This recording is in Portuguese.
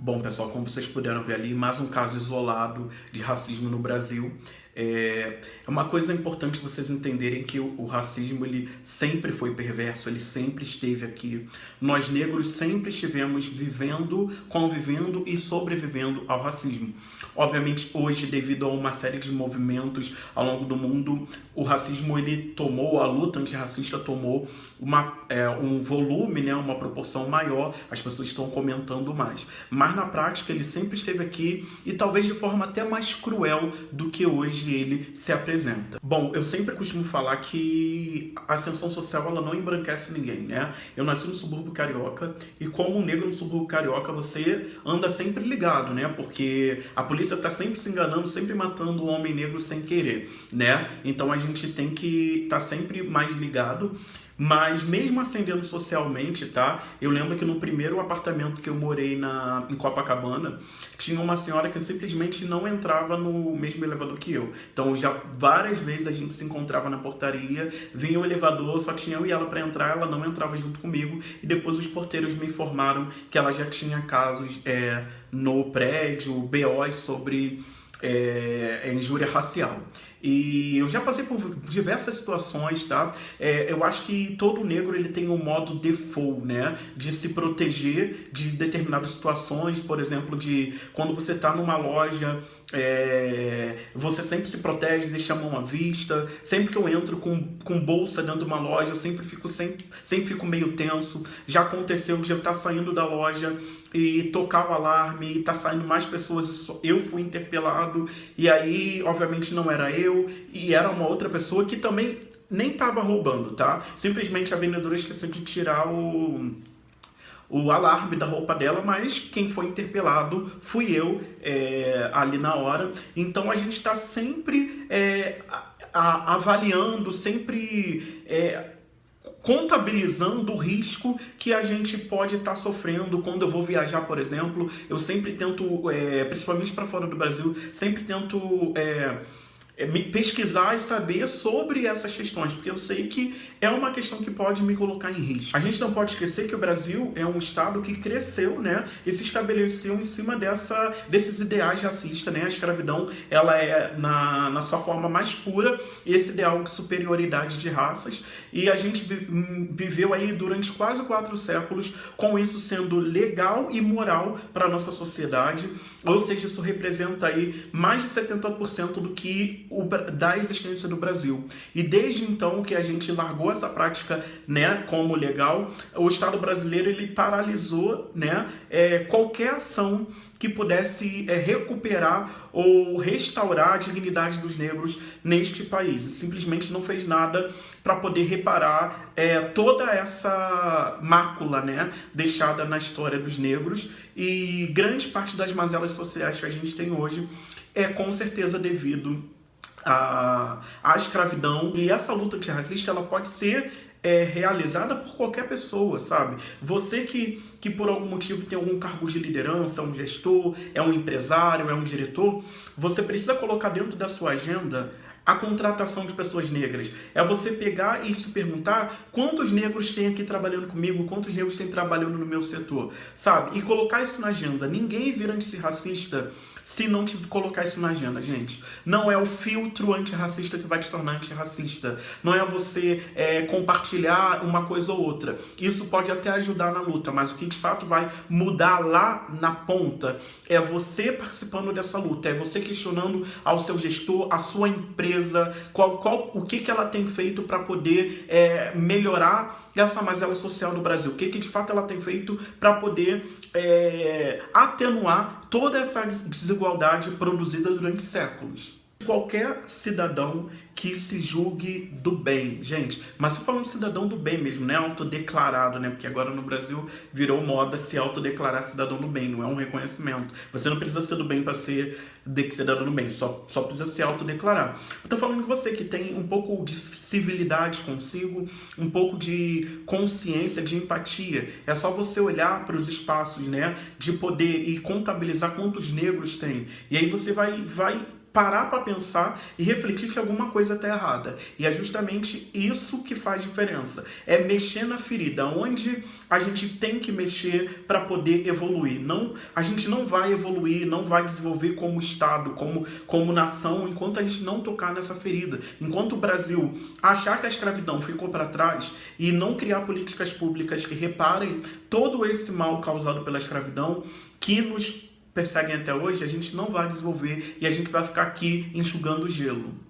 Bom, pessoal, como vocês puderam ver ali, mais um caso isolado de racismo no Brasil. É uma coisa importante vocês entenderem que o racismo ele sempre foi perverso, ele sempre esteve aqui. Nós negros sempre estivemos vivendo, convivendo e sobrevivendo ao racismo. Obviamente, hoje, devido a uma série de movimentos ao longo do mundo, o racismo ele tomou, a luta antirracista tomou um volume, né, uma proporção maior, as pessoas estão comentando mais. Mas na prática ele sempre esteve aqui e talvez de forma até mais cruel do que hoje ele se apresenta. Bom, eu sempre costumo falar que a ascensão social ela não embranquece ninguém, né? Eu nasci no subúrbio carioca e como um negro no subúrbio carioca você anda sempre ligado, né? Porque a polícia tá sempre se enganando, sempre matando o homem negro sem querer, né? Então a gente tem que estar sempre mais ligado. Mas mesmo ascendendo socialmente, tá? Eu lembro que no primeiro apartamento que eu morei em Copacabana, tinha uma senhora que simplesmente não entrava no mesmo elevador que eu. Então já várias vezes a gente se encontrava na portaria, vinha o elevador, só tinha eu e ela para entrar, ela não entrava junto comigo e depois os porteiros me informaram que ela já tinha casos no prédio, BOs sobre injúria racial. E eu já passei por diversas situações, tá? Eu acho que todo negro ele tem um modo default, né? De se proteger de determinadas situações, por exemplo, de quando você tá numa loja, você sempre se protege, deixa a mão à vista. Sempre que eu entro com bolsa dentro de uma loja, eu sempre fico meio tenso. Já aconteceu de eu estar saindo da loja e tocar o alarme e tá saindo mais pessoas, eu fui interpelado, e aí, obviamente, não era eu, e era uma outra pessoa que também nem tava roubando, tá? Simplesmente a vendedora esqueceu de tirar o alarme da roupa dela, mas quem foi interpelado fui eu ali na hora. Então a gente está sempre avaliando, sempre contabilizando o risco que a gente pode estar sofrendo. Quando eu vou viajar, por exemplo, eu sempre tento, principalmente para fora do Brasil, sempre tento me pesquisar e saber sobre essas questões, porque eu sei que é uma questão que pode me colocar em risco. A gente não pode esquecer que o Brasil é um estado que cresceu, né, e se estabeleceu em cima desses ideais racistas, né? A escravidão, ela é na sua forma mais pura, esse ideal de superioridade de raças, e a gente viveu aí durante quase 4 séculos com isso sendo legal e moral para a nossa sociedade, ou seja, isso representa aí mais de 70% do que da existência do Brasil. E desde então que a gente largou essa prática, né, como legal, o Estado brasileiro ele paralisou, né, qualquer ação que pudesse recuperar ou restaurar a dignidade dos negros neste país. E simplesmente não fez nada para poder reparar toda essa mácula, né, deixada na história dos negros, e grande parte das mazelas sociais que a gente tem hoje é com certeza devido à escravidão. E essa luta antirracista ela pode ser realizada por qualquer pessoa, sabe? Você que por algum motivo tem algum cargo de liderança, um gestor, é um empresário, é um diretor, você precisa colocar dentro da sua agenda a contratação de pessoas negras. É você pegar e se perguntar quantos negros tem aqui trabalhando comigo, quantos negros tem trabalhando no meu setor, sabe? E colocar isso na agenda. Ninguém vira antirracista se não te colocar isso na agenda, gente. Não é o filtro antirracista que vai te tornar antirracista. Não é você compartilhar uma coisa ou outra. Isso pode até ajudar na luta, mas o que de fato vai mudar lá na ponta é você participando dessa luta, é você questionando ao seu gestor, a sua empresa, o que ela tem feito para poder melhorar essa mazela social do Brasil, o que de fato ela tem feito para poder atenuar toda essa desigualdade produzida durante séculos. Qualquer cidadão que se julgue do bem, gente, mas se falando de cidadão do bem mesmo, né, autodeclarado, né, porque agora no Brasil virou moda se autodeclarar cidadão do bem, não é um reconhecimento. Você não precisa ser do bem para ser cidadão do bem, só precisa se autodeclarar. Eu tô falando de você que tem um pouco de civilidade consigo, um pouco de consciência, de empatia. É só você olhar para os espaços, né, de poder e contabilizar quantos negros tem. E aí você vai parar para pensar e refletir que alguma coisa está errada. E é justamente isso que faz diferença. É mexer na ferida, onde a gente tem que mexer para poder evoluir. Não, a gente não vai evoluir, não vai desenvolver como Estado, como nação, enquanto a gente não tocar nessa ferida. Enquanto o Brasil achar que a escravidão ficou para trás e não criar políticas públicas que reparem todo esse mal causado pela escravidão, que nos perseguem até hoje, a gente não vai desenvolver e a gente vai ficar aqui enxugando o gelo.